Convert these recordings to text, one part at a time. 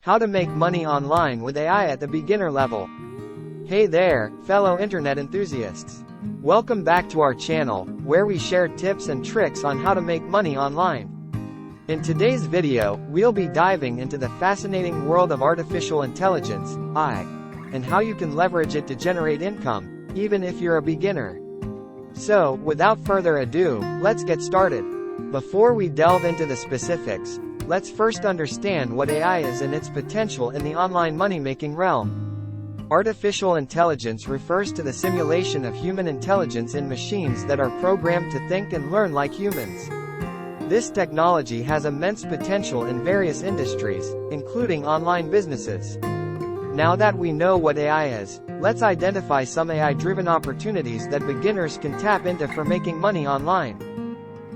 How to make money online with AI at the beginner level. Hey there, fellow internet enthusiasts. Welcome back to our channel, where we share tips and tricks on how to make money online. In today's video, we'll be diving into the fascinating world of artificial intelligence, AI, and how you can leverage it to generate income, even if you're a beginner. So, without further ado, let's get started. Before we delve into the specifics, let's first understand what AI is and its potential in the online money-making realm. Artificial intelligence refers to the simulation of human intelligence in machines that are programmed to think and learn like humans. This technology has immense potential in various industries, including online businesses. Now that we know what AI is, let's identify some AI-driven opportunities that beginners can tap into for making money online.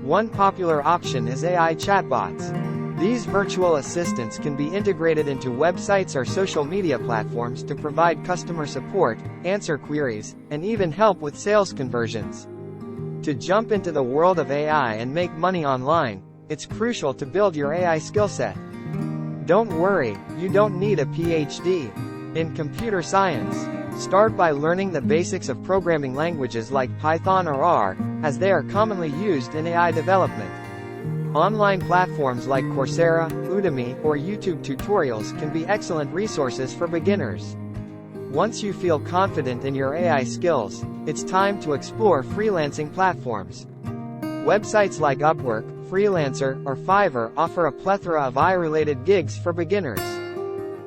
One popular option is AI chatbots. These virtual assistants can be integrated into websites or social media platforms to provide customer support, answer queries, and even help with sales conversions. To jump into the world of AI and make money online, it's crucial to build your AI skill set. Don't worry, you don't need a PhD in computer science. Start by learning the basics of programming languages like Python or R, as they are commonly used in AI development. Online platforms like Coursera, Udemy, or YouTube tutorials can be excellent resources for beginners. Once you feel confident in your AI skills, it's time to explore freelancing platforms. Websites like Upwork, Freelancer, or Fiverr offer a plethora of AI-related gigs for beginners.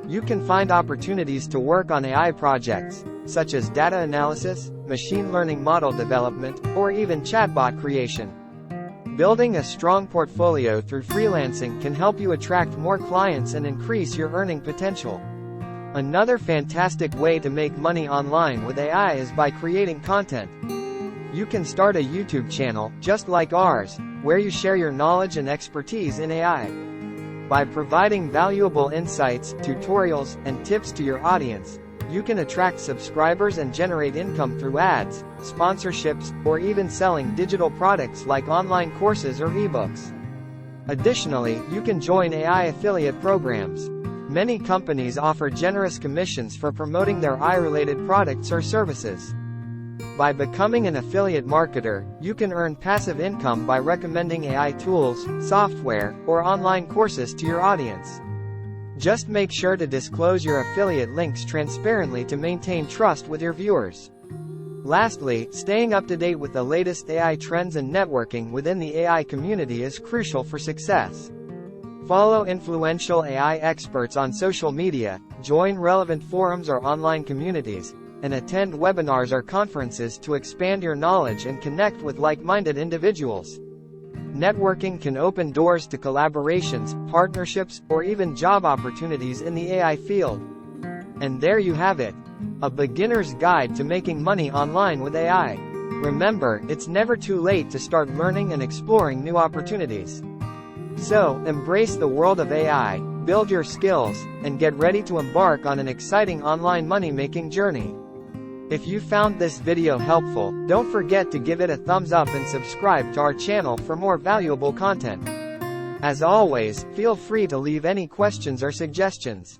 You can find opportunities to work on AI projects, such as data analysis, machine learning model development, or even chatbot creation. Building a strong portfolio through freelancing can help you attract more clients and increase your earning potential. Another fantastic way to make money online with AI is by creating content. You can start a YouTube channel, just like ours, where you share your knowledge and expertise in AI. By providing valuable insights, tutorials, and tips to your audience, you can attract subscribers and generate income through ads, sponsorships, or even selling digital products like online courses or ebooks. Additionally, you can join AI affiliate programs. Many companies offer generous commissions for promoting their AI-related products or services. By becoming an affiliate marketer, you can earn passive income by recommending AI tools, software, or online courses to your audience. Just make sure to disclose your affiliate links transparently to maintain trust with your viewers. Lastly, staying up to date with the latest AI trends and networking within the AI community is crucial for success. Follow influential AI experts on social media, join relevant forums or online communities, and attend webinars or conferences to expand your knowledge and connect with like-minded individuals. Networking can open doors to collaborations, partnerships, or even job opportunities in the AI field. And there you have it. A beginner's guide to making money online with AI. Remember, it's never too late to start learning and exploring new opportunities. So, embrace the world of AI, build your skills, and get ready to embark on an exciting online money-making journey. If you found this video helpful, don't forget to give it a thumbs up and subscribe to our channel for more valuable content. As always, feel free to leave any questions or suggestions.